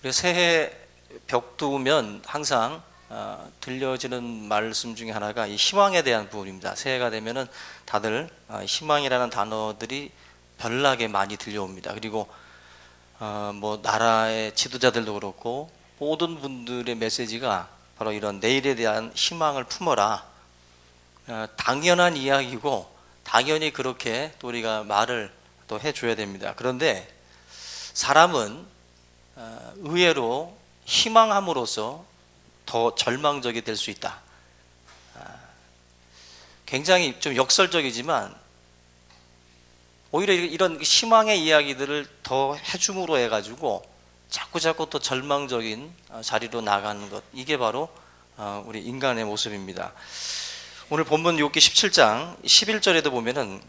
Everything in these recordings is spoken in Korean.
우리가 새해 벽 두면 항상 들려지는 말씀 중에 하나가 이 희망에 대한 부분입니다. 새해가 되면은 다들 희망이라는 단어들이 별나게 많이 들려옵니다. 그리고 뭐 나라의 지도자들도 그렇고 모든 분들의 메시지가 바로 이런 내일에 대한 희망을 품어라. 당연한 이야기고 당연히 그렇게 또 우리가 말을 또 해줘야 됩니다. 그런데 사람은 의외로 희망함으로써 더 절망적이 될 수 있다. 굉장히 좀 역설적이지만 오히려 이런 희망의 이야기들을 더 해줌으로 해가지고 자꾸 또 절망적인 자리로 나가는 것, 이게 바로 우리 인간의 모습입니다. 오늘 본문 욥기 17장 11절에도 보면은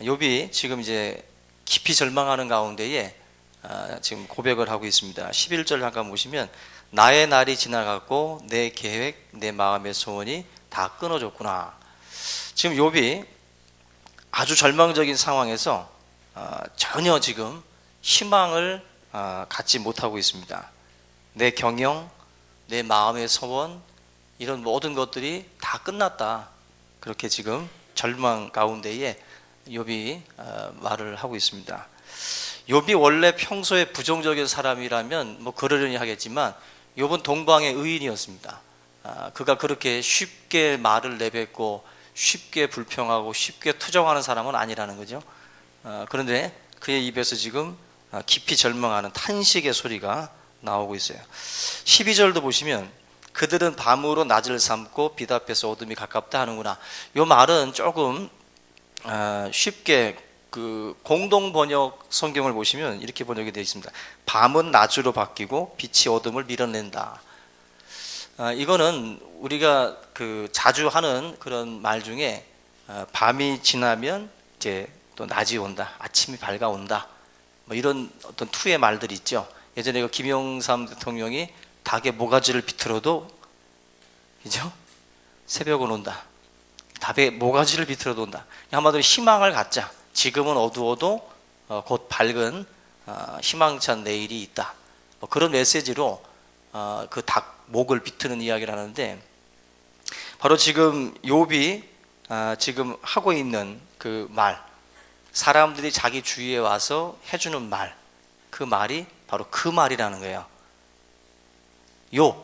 욥이 지금 이제 깊이 절망하는 가운데에 지금 고백을 하고 있습니다. 11절 잠깐 보시면 나의 날이 지나갔고 내 계획, 내 마음의 소원이 다 끊어졌구나. 지금 욥이 아주 절망적인 상황에서 전혀 지금 희망을 갖지 못하고 있습니다. 내 경영, 내 마음의 소원, 이런 모든 것들이 다 끝났다. 그렇게 지금 절망 가운데에 욥이 말을 하고 있습니다. 욥이 원래 평소에 부정적인 사람이라면 뭐 그러려니 하겠지만 욥은 동방의 의인이었습니다. 그가 그렇게 쉽게 말을 내뱉고 쉽게 불평하고 쉽게 투정하는 사람은 아니라는 거죠. 그런데 그의 입에서 지금 깊이 절망하는 탄식의 소리가 나오고 있어요. 12절도 보시면 그들은 밤으로 낮을 삼고 빛 앞에서 어둠이 가깝다 하는구나. 이 말은 조금 쉽게 그 공동 번역 성경을 보시면 이렇게 번역이 되어 있습니다. 밤은 낮으로 바뀌고 빛이 어둠을 밀어낸다. 이거는 우리가 그 자주 하는 그런 말 중에 밤이 지나면 이제 또 낮이 온다, 아침이 밝아온다, 뭐 이런 어떤 투의 말들이 있죠. 예전에 그 김영삼 대통령이 닭의 모가지를 비틀어도 그죠? 새벽은 온다. 닭의 모가지를 비틀어도 온다. 한마디로 희망을 갖자. 지금은 어두워도 곧 밝은 희망찬 내일이 있다. 뭐 그런 메시지로 그 닭 목을 비트는 이야기를 하는데, 바로 지금 욥이 지금 하고 있는 그 말, 사람들이 자기 주위에 와서 해주는 말, 그 말이 바로 그 말이라는 거예요. 욥,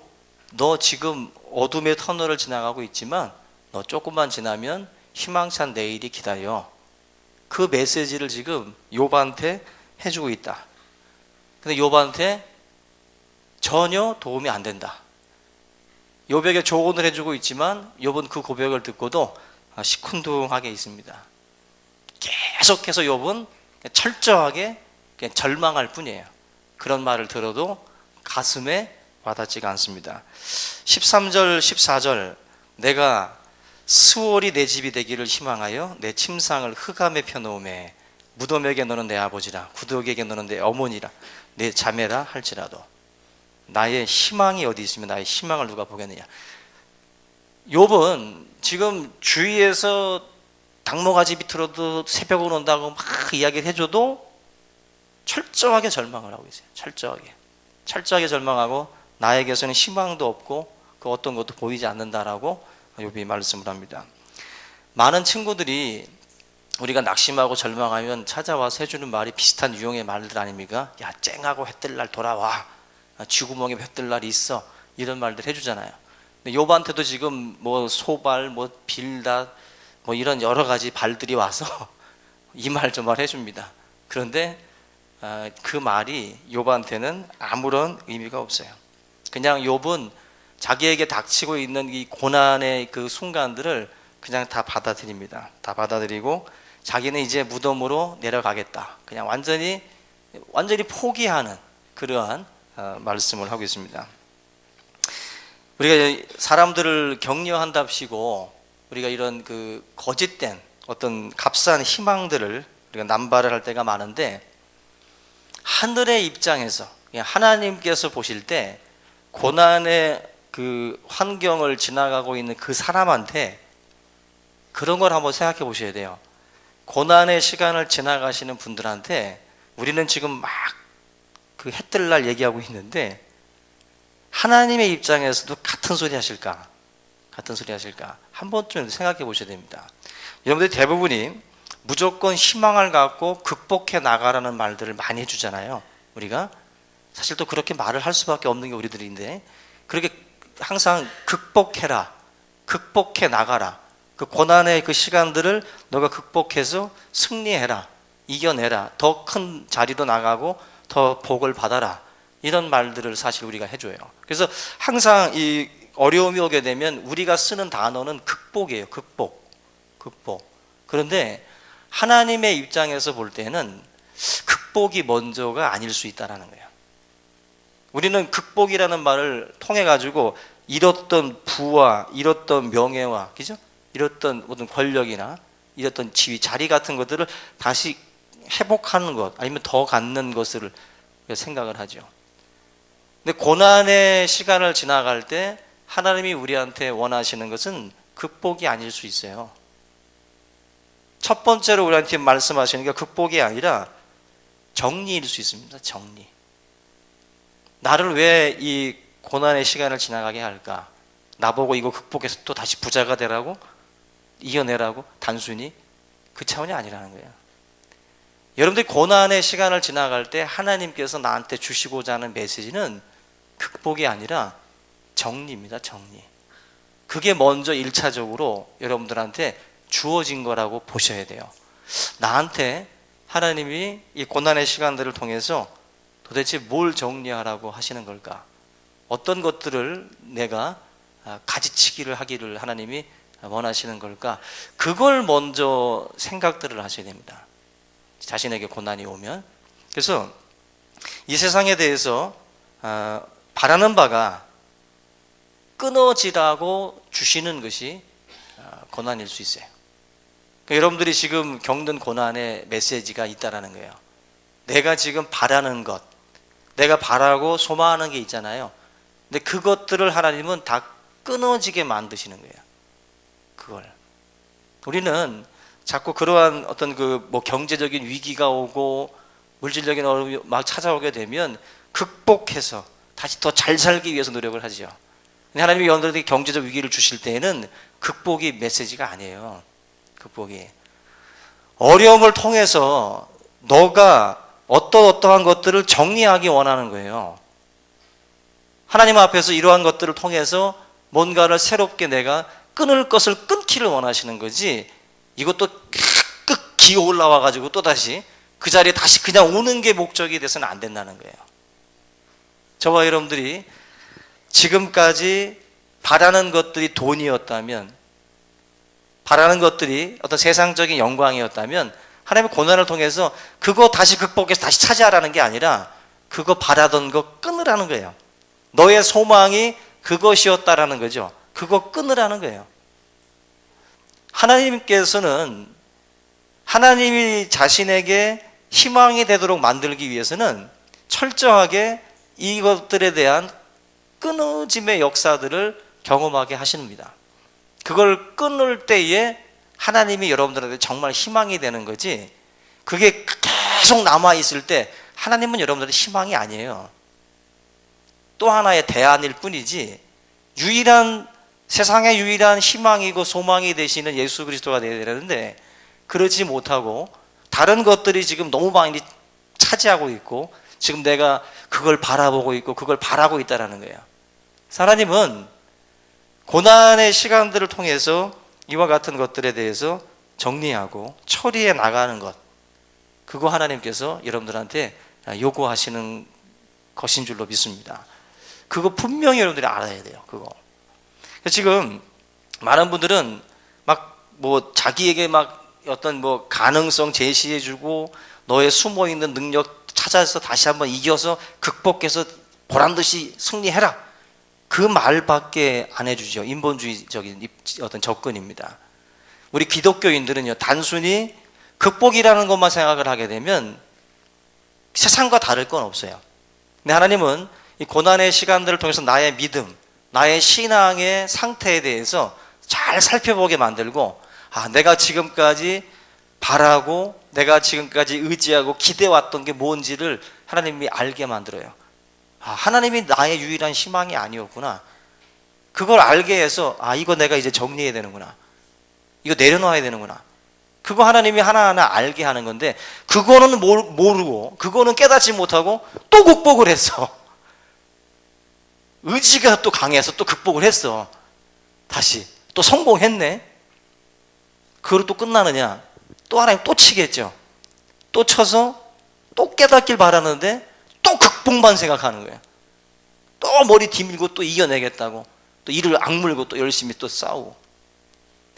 너 지금 어둠의 터널을 지나가고 있지만 너 조금만 지나면 희망찬 내일이 기다려. 그 메시지를 지금 욥한테 해주고 있다. 근데 욥한테 전혀 도움이 안 된다. 욥에게 조언을 해주고 있지만 욥은 그 고백을 듣고도 시큰둥하게 있습니다. 계속해서 욥은 철저하게 그냥 절망할 뿐이에요. 그런 말을 들어도 가슴에 와닿지가 않습니다. 13절 14절 내가 스월이 내 집이 되기를 희망하여 내 침상을 흑암에 펴놓음에 무덤에게 너는 내 아버지라 구덕에게 너는 내 어머니라 내 자매라 할지라도. 나의 희망이 어디 있으면 나의 희망을 누가 보겠느냐. 욥은 지금 주위에서 닭모가지 비틀어도 새벽은 온다고 막 이야기를 해줘도 철저하게 절망을 하고 있어요. 철저하게 절망하고 나에게서는 희망도 없고 그 어떤 것도 보이지 않는다라고 욥이 말씀을 합니다. 많은 친구들이 우리가 낙심하고 절망하면 찾아와서 해주는 말이 비슷한 유형의 말들 아닙니까? 야, 쨍하고 햇뜰 날 돌아와, 쥐구멍에 햇뜰 날이 있어, 이런 말들 해주잖아요. 근데 욥한테도 지금 뭐 소발, 뭐 빌닷, 뭐 이런 여러 가지 발들이 와서 이 말 저 말 해줍니다. 그런데 그 말이 욥한테는 아무런 의미가 없어요. 그냥 욥은 자기에게 닥치고 있는 이 고난의 그 순간들을 그냥 다 받아들입니다. 다 받아들이고 자기는 이제 무덤으로 내려가겠다. 그냥 완전히 포기하는 그러한 말씀을 하고 있습니다. 우리가 사람들을 격려한답시고 우리가 이런 그 거짓된 어떤 값싼 희망들을 우리가 남발을 할 때가 많은데, 하늘의 입장에서 하나님께서 보실 때 고난의 그 환경을 지나가고 있는 그 사람한테 그런 걸 한번 생각해 보셔야 돼요. 고난의 시간을 지나가시는 분들한테 우리는 지금 막 그 해뜰 날 얘기하고 있는데 하나님의 입장에서도 같은 소리 하실까? 같은 소리 하실까? 한 번쯤 생각해 보셔야 됩니다. 여러분들 대부분이 무조건 희망을 갖고 극복해 나가라는 말들을 많이 해주잖아요. 우리가 사실 또 그렇게 말을 할 수밖에 없는 게 우리들인데, 그렇게 항상 극복해라, 극복해 나가라, 그 고난의 그 시간들을 너가 극복해서 승리해라, 이겨내라, 더 큰 자리로 나가고 더 복을 받아라, 이런 말들을 사실 우리가 해줘요. 그래서 항상 이 어려움이 오게 되면 우리가 쓰는 단어는 극복이에요. 극복. 그런데 하나님의 입장에서 볼 때는 극복이 먼저가 아닐 수 있다는 거예요. 우리는 극복이라는 말을 통해 가지고 잃었던 부와 잃었던 명예와, 그죠? 잃었던 모든 권력이나 잃었던 지위, 자리 같은 것들을 다시 회복하는 것, 아니면 더 갖는 것을 생각을 하죠. 근데 고난의 시간을 지나갈 때 하나님이 우리한테 원하시는 것은 극복이 아닐 수 있어요. 첫 번째로 우리한테 말씀하시는 게 극복이 아니라 정리일 수 있습니다. 정리. 나를 왜 이 고난의 시간을 지나가게 할까? 나보고 이거 극복해서 또 다시 부자가 되라고? 이겨내라고? 단순히 그 차원이 아니라는 거예요. 여러분들이 고난의 시간을 지나갈 때 하나님께서 나한테 주시고자 하는 메시지는 극복이 아니라 정리입니다. 정리. 그게 먼저 1차적으로 여러분들한테 주어진 거라고 보셔야 돼요. 나한테 하나님이 이 고난의 시간들을 통해서 도대체 뭘 정리하라고 하시는 걸까? 어떤 것들을 내가 가지치기를 하기를 하나님이 원하시는 걸까? 그걸 먼저 생각들을 하셔야 됩니다. 자신에게 고난이 오면. 그래서 이 세상에 대해서 바라는 바가 끊어지라고 주시는 것이 고난일 수 있어요. 그러니까 여러분들이 지금 겪는 고난의 메시지가 있다라는 거예요. 내가 지금 바라는 것, 내가 바라고 소망하는 게 있잖아요. 근데 그것들을 하나님은 다 끊어지게 만드시는 거예요. 그걸. 우리는 자꾸 그러한 어떤 그 뭐 경제적인 위기가 오고 물질적인 어려움이 막 찾아오게 되면 극복해서 다시 더 잘 살기 위해서 노력을 하죠. 근데 하나님이 여러분들에게 경제적 위기를 주실 때에는 극복이 메시지가 아니에요. 극복이. 어려움을 통해서 너가 어떠한 것들을 정리하기 원하는 거예요. 하나님 앞에서 이러한 것들을 통해서 뭔가를 새롭게 내가 끊을 것을 끊기를 원하시는 거지, 이것도 끄 기어 올라와 가지고 또다시 그 자리에 다시 그냥 오는 게 목적이 돼서는 안 된다는 거예요. 저와 여러분들이 지금까지 바라는 것들이 돈이었다면, 바라는 것들이 어떤 세상적인 영광이었다면, 하나님의 고난을 통해서 그거 다시 극복해서 다시 차지하라는 게 아니라 그거 바라던 거 끊으라는 거예요. 너의 소망이 그것이었다라는 거죠. 그거 끊으라는 거예요. 하나님께서는 하나님이 자신에게 희망이 되도록 만들기 위해서는 철저하게 이것들에 대한 끊어짐의 역사들을 경험하게 하십니다. 그걸 끊을 때에 하나님이 여러분들한테 정말 희망이 되는 거지, 그게 계속 남아있을 때 하나님은 여러분들한테 희망이 아니에요. 또 하나의 대안일 뿐이지, 세상의 유일한 희망이고 소망이 되시는 예수 그리스도가 되어야 되는데, 그러지 못하고 다른 것들이 지금 너무 많이 차지하고 있고, 지금 내가 그걸 바라보고 있고 그걸 바라고 있다는 거예요. 하나님은 고난의 시간들을 통해서 이와 같은 것들에 대해서 정리하고 처리해 나가는 것, 그거 하나님께서 여러분들한테 요구하시는 것인 줄로 믿습니다. 그거 분명히 여러분들이 알아야 돼요. 그거. 지금 많은 분들은 막 뭐 자기에게 막 어떤 뭐 가능성 제시해주고 너의 숨어있는 능력 찾아서 다시 한번 이겨서 극복해서 보란듯이 승리해라, 그 말밖에 안 해주죠. 인본주의적인 어떤 접근입니다. 우리 기독교인들은요, 단순히 극복이라는 것만 생각을 하게 되면 세상과 다를 건 없어요. 근데 하나님은 이 고난의 시간들을 통해서 나의 믿음, 나의 신앙의 상태에 대해서 잘 살펴보게 만들고, 내가 지금까지 바라고 내가 지금까지 의지하고 기대왔던 게 뭔지를 하나님이 알게 만들어요. 아, 하나님이 나의 유일한 희망이 아니었구나. 그걸 알게 해서 이거 내가 이제 정리해야 되는구나. 이거 내려놔야 되는구나. 그거 하나님이 하나하나 알게 하는 건데, 그거는 모르고, 그거는 깨닫지 못하고 또 극복을 했어. 의지가 또 강해서 또 극복을 했어. 다시 또 성공했네. 그걸로 또 끝나느냐? 또 하나님 또 치겠죠. 또 쳐서 또 깨닫길 바라는데 또 극복만 생각하는 거예요. 또 머리 뒤밀고 또 이겨내겠다고, 또 이를 악물고 또 열심히 또 싸우고.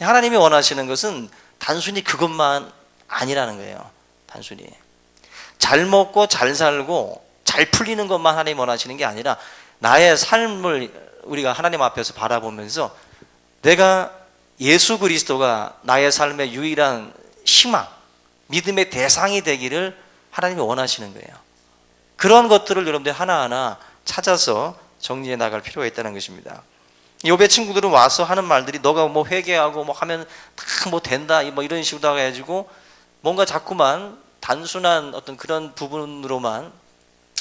하나님이 원하시는 것은 단순히 그것만 아니라는 거예요. 단순히 잘 먹고 잘 살고 잘 풀리는 것만 하나님 원하시는 게 아니라, 나의 삶을 우리가 하나님 앞에서 바라보면서 내가 예수 그리스도가 나의 삶의 유일한 희망, 믿음의 대상이 되기를 하나님이 원하시는 거예요. 그런 것들을 여러분들 하나하나 찾아서 정리해 나갈 필요가 있다는 것입니다. 욥의 친구들은 와서 하는 말들이, 너가 뭐 회개하고 뭐 하면 다 뭐 된다, 뭐 이런 식으로 해가지고 뭔가 자꾸만 단순한 어떤 그런 부분으로만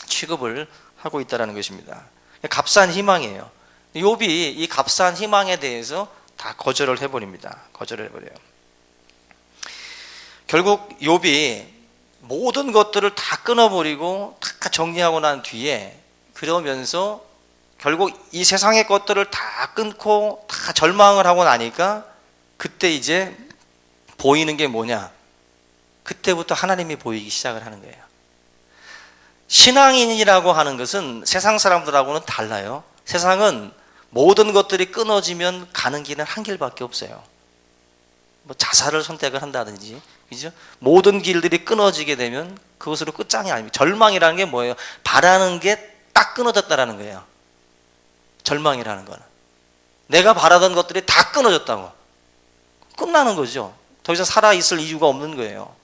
취급을 하고 있다는 것입니다. 값싼 희망이에요. 욥이 이 값싼 희망에 대해서 다 거절을 해버립니다. 거절을 해버려요. 결국 욥이 모든 것들을 다 끊어버리고 다 정리하고 난 뒤에, 그러면서 결국 이 세상의 것들을 다 끊고 다 절망을 하고 나니까, 그때 이제 보이는 게 뭐냐? 그때부터 하나님이 보이기 시작을 하는 거예요. 신앙인이라고 하는 것은 세상 사람들하고는 달라요. 세상은 모든 것들이 끊어지면 가는 길은 한 길밖에 없어요. 뭐 자살을 선택을 한다든지, 그죠? 모든 길들이 끊어지게 되면 그것으로 끝장이 아닙니다. 절망이라는 게 뭐예요? 바라는 게 딱 끊어졌다라는 거예요. 절망이라는 거는 내가 바라던 것들이 다 끊어졌다고, 끝나는 거죠. 더 이상 살아있을 이유가 없는 거예요.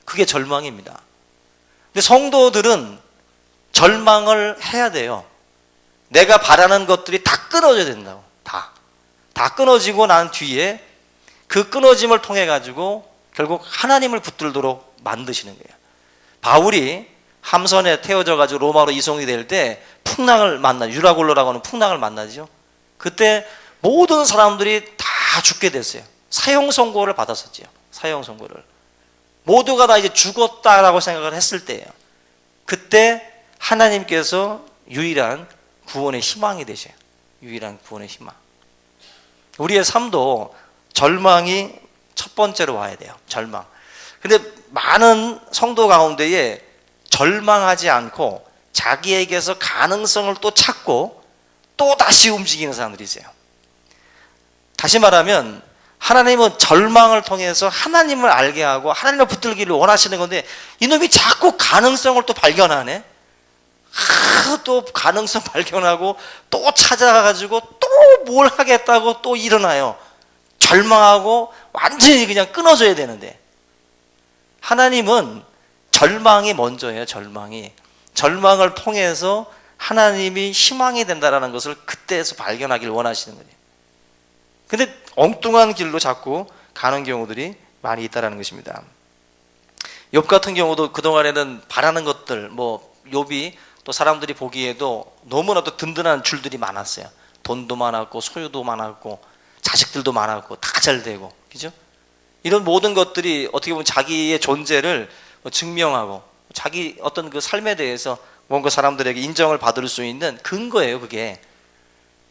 그게 절망입니다. 근데 성도들은 절망을 해야 돼요. 내가 바라는 것들이 다 끊어져야 된다고. 다 끊어지고 난 뒤에 그 끊어짐을 통해 가지고 결국 하나님을 붙들도록 만드시는 거예요. 바울이 함선에 태워져 가지고 로마로 이송이 될 때 풍랑을 유라굴로라고 하는 풍랑을 만나죠. 그때 모든 사람들이 다 죽게 됐어요. 사형 선고를 받았었죠. 사형 선고를. 모두가 다 이제 죽었다라고 생각을 했을 때예요. 그때 하나님께서 유일한 구원의 희망이 되셔요. 유일한 구원의 희망. 우리의 삶도 절망이 첫 번째로 와야 돼요. 절망. 근데 많은 성도 가운데에 절망하지 않고 자기에게서 가능성을 또 찾고 또 다시 움직이는 사람들이 있어요. 다시 말하면 하나님은 절망을 통해서 하나님을 알게 하고 하나님을 붙들기를 원하시는 건데, 이놈이 자꾸 가능성을 또 발견하네. 또 가능성 발견하고 또 찾아가지고 또 뭘 하겠다고 또 일어나요. 절망하고 완전히 그냥 끊어져야 되는데, 하나님은 절망이 먼저예요. 절망을 통해서 하나님이 희망이 된다는 것을 그때에서 발견하기를 원하시는 거예요. 근데 엉뚱한 길로 자꾸 가는 경우들이 많이 있다는 것입니다. 욥 같은 경우도 그동안에는 바라는 것들, 뭐 욥이 또 사람들이 보기에도 너무나도 든든한 줄들이 많았어요. 돈도 많았고 소유도 많았고 자식들도 많았고 다 잘 되고, 그죠? 이런 모든 것들이 어떻게 보면 자기의 존재를 증명하고 자기 어떤 그 삶에 대해서 뭔가 사람들에게 인정을 받을 수 있는 근거예요, 그게.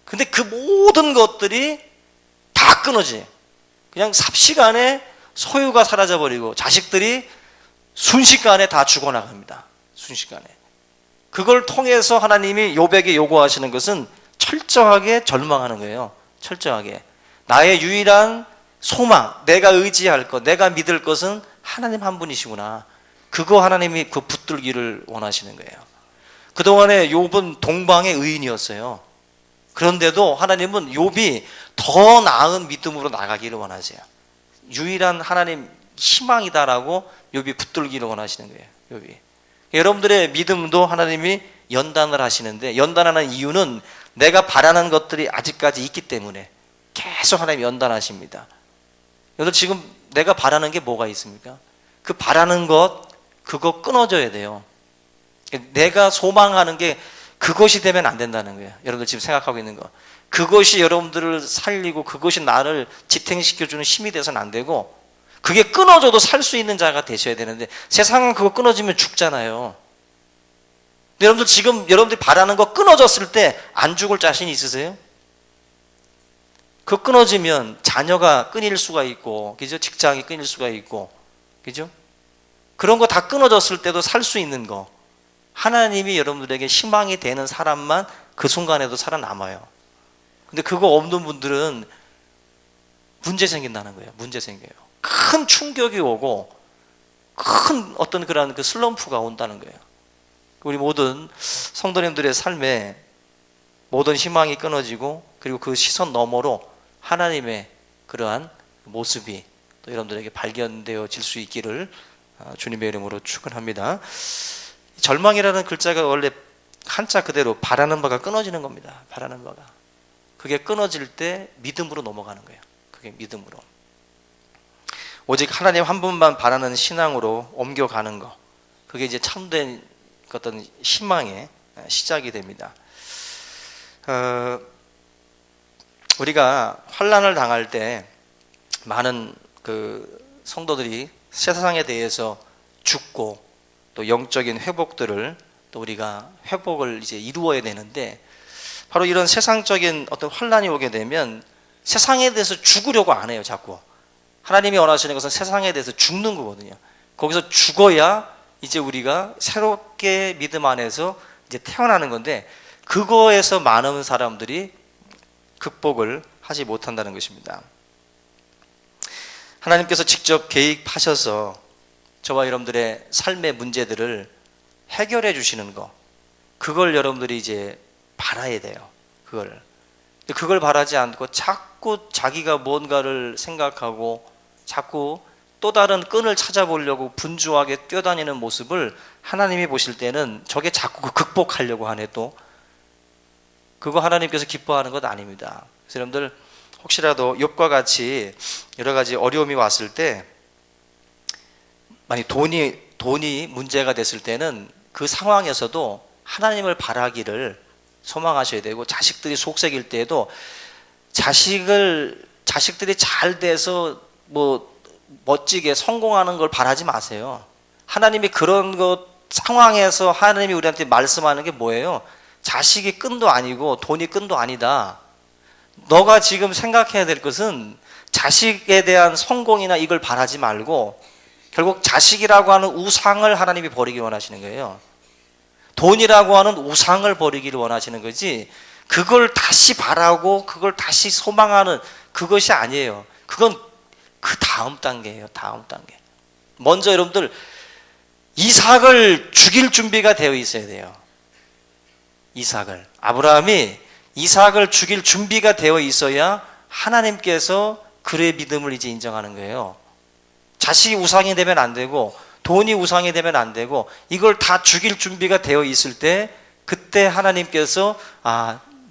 근데 그 모든 것들이 다 끊어지. 그냥 삽시간에 소유가 사라져버리고 자식들이 순식간에 다 죽어나갑니다. 순식간에. 그걸 통해서 하나님이 욥에게 요구하시는 것은 철저하게 절망하는 거예요. 철저하게. 나의 유일한 소망, 내가 의지할 것, 내가 믿을 것은 하나님 한 분이시구나. 그거 하나님이 그 붙들기를 원하시는 거예요. 그동안에 욥은 동방의 의인이었어요. 그런데도 하나님은 욥이 더 나은 믿음으로 나가기를 원하세요. 유일한 하나님 희망이다라고 욥이 붙들기를 원하시는 거예요. 욥이. 여러분들의 믿음도 하나님이 연단을 하시는데, 연단하는 이유는 내가 바라는 것들이 아직까지 있기 때문에 계속 하나님이 연단하십니다. 여러분 지금 내가 바라는 게 뭐가 있습니까? 그 바라는 것, 그거 끊어져야 돼요. 내가 소망하는 게 그것이 되면 안 된다는 거예요. 여러분들 지금 생각하고 있는 거. 그것이 여러분들을 살리고 그것이 나를 지탱시켜주는 힘이 돼서는 안 되고, 그게 끊어져도 살 수 있는 자가 되셔야 되는데, 세상은 그거 끊어지면 죽잖아요. 근데 여러분들 지금 여러분들이 바라는 거 끊어졌을 때 안 죽을 자신 있으세요? 그 끊어지면 자녀가 끊일 수가 있고, 그죠? 직장이 끊일 수가 있고, 그죠? 그런 거 다 끊어졌을 때도 살 수 있는 거, 하나님이 여러분들에게 희망이 되는 사람만 그 순간에도 살아남아요. 근데 그거 없는 분들은 문제 생긴다는 거예요. 문제 생겨요. 큰 충격이 오고 큰 어떤 그런 그 슬럼프가 온다는 거예요. 우리 모든 성도님들의 삶에 모든 희망이 끊어지고, 그리고 그 시선 너머로 하나님의 그러한 모습이 또 여러분들에게 발견되어질 수 있기를 주님의 이름으로 축원합니다. 절망이라는 글자가 원래 한자 그대로 바라는 바가 끊어지는 겁니다. 바라는 바가. 그게 끊어질 때 믿음으로 넘어가는 거예요. 그게 믿음으로. 오직 하나님 한 분만 바라는 신앙으로 옮겨가는 거. 그게 이제 참된 어떤 희망의 시작이 됩니다. 우리가 환난을 당할 때 많은 그 성도들이 세상에 대해서 죽고 또 영적인 회복들을 또 우리가 회복을 이제 이루어야 되는데, 바로 이런 세상적인 어떤 환난이 오게 되면 세상에 대해서 죽으려고 안 해요. 자꾸 하나님이 원하시는 것은 세상에 대해서 죽는 거거든요. 거기서 죽어야 이제 우리가 새롭게 믿음 안에서 이제 태어나는 건데, 그거에서 많은 사람들이 극복을 하지 못한다는 것입니다. 하나님께서 직접 개입하셔서 저와 여러분들의 삶의 문제들을 해결해 주시는 거, 그걸 여러분들이 이제 바라야 돼요. 그걸 바라지 않고 자꾸 자기가 뭔가를 생각하고 자꾸 또 다른 끈을 찾아보려고 분주하게 뛰어다니는 모습을 하나님이 보실 때는 저게 자꾸 극복하려고 하네. 또 그거 하나님께서 기뻐하는 것 아닙니다. 그래서 여러분들 혹시라도 욥과 같이 여러 가지 어려움이 왔을 때, 만약 돈이 문제가 됐을 때는 그 상황에서도 하나님을 바라기를 소망하셔야 되고, 자식들이 속색일 때에도 자식들이 잘 돼서 뭐 멋지게 성공하는 걸 바라지 마세요. 하나님이 그런 것 상황에서 하나님이 우리한테 말씀하는 게 뭐예요? 자식이 끈도 아니고 돈이 끈도 아니다. 너가 지금 생각해야 될 것은 자식에 대한 성공이나 이걸 바라지 말고, 결국 자식이라고 하는 우상을 하나님이 버리기 원하시는 거예요. 돈이라고 하는 우상을 버리기를 원하시는 거지, 그걸 다시 바라고 그걸 다시 소망하는 그것이 아니에요. 그건 그 다음 단계예요. 다음 단계. 먼저 여러분들 이삭을 죽일 준비가 되어 있어야 돼요. 아브라함이 이삭을 죽일 준비가 되어 있어야 하나님께서 그의 믿음을 이제 인정하는 거예요. 자식이 우상이 되면 안 되고, 돈이 우상이 되면 안 되고, 이걸 다 죽일 준비가 되어 있을 때, 그때 하나님께서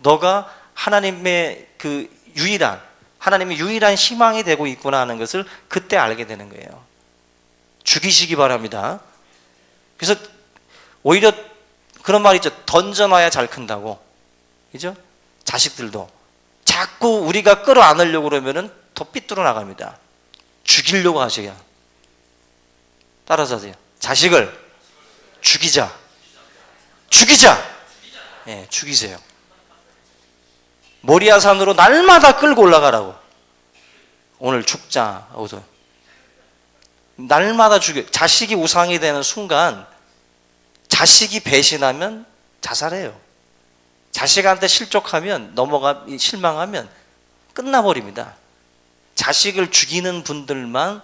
너가 하나님의 하나님의 유일한 희망이 되고 있구나 하는 것을 그때 알게 되는 거예요. 죽이시기 바랍니다. 그래서 오히려 그런 말이 있죠. 던져놔야 잘 큰다고. 그죠? 자식들도 자꾸 우리가 끌어안으려고 그러면은 더 삐뚤어 나갑니다. 죽이려고 하셔야. 따라서 하세요. 자식을 죽이자. 예, 죽이세요. 모리아산으로 날마다 끌고 올라가라고. 오늘 죽자 하고서 날마다 죽여. 자식이 우상이 되는 순간, 자식이 배신하면 자살해요. 자식한테 실족하면, 실망하면 끝나버립니다. 자식을 죽이는 분들만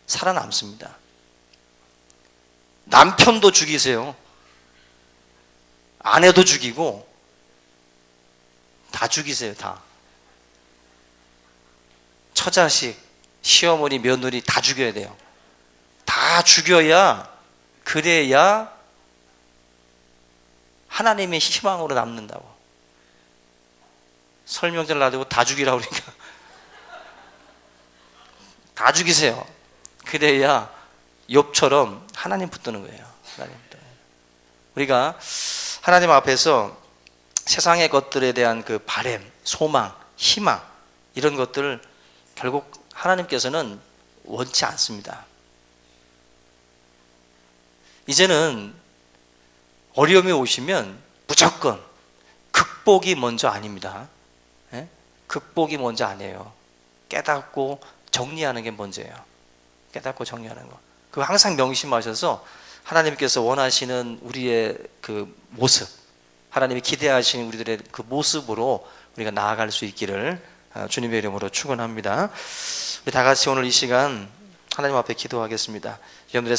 살아남습니다. 남편도 죽이세요. 아내도 죽이고 다 죽이세요. 다. 처자식, 시어머니, 며느리 다 죽여야 돼요. 다 죽여야, 그래야 하나님의 희망으로 남는다고. 설명절 놔두고 다 죽이라고 그러니까 다 죽이세요. 그래야 욥처럼 하나님 붙드는 거예요. 하나님 붙드는 거예요. 우리가 하나님 앞에서 세상의 것들에 대한 그 바램, 소망, 희망 이런 것들을 결국 하나님께서는 원치 않습니다. 이제는 어려움이 오시면 무조건 극복이 먼저 아닙니다. 예? 극복이 먼저 아니에요. 깨닫고 정리하는 게 먼저예요. 깨닫고 정리하는 거. 그거 항상 명심하셔서 하나님께서 원하시는 우리의 그 모습, 하나님이 기대하시는 우리들의 그 모습으로 우리가 나아갈 수 있기를 주님의 이름으로 축원합니다. 우리 다 같이 오늘 이 시간 하나님 앞에 기도하겠습니다. 여러분들의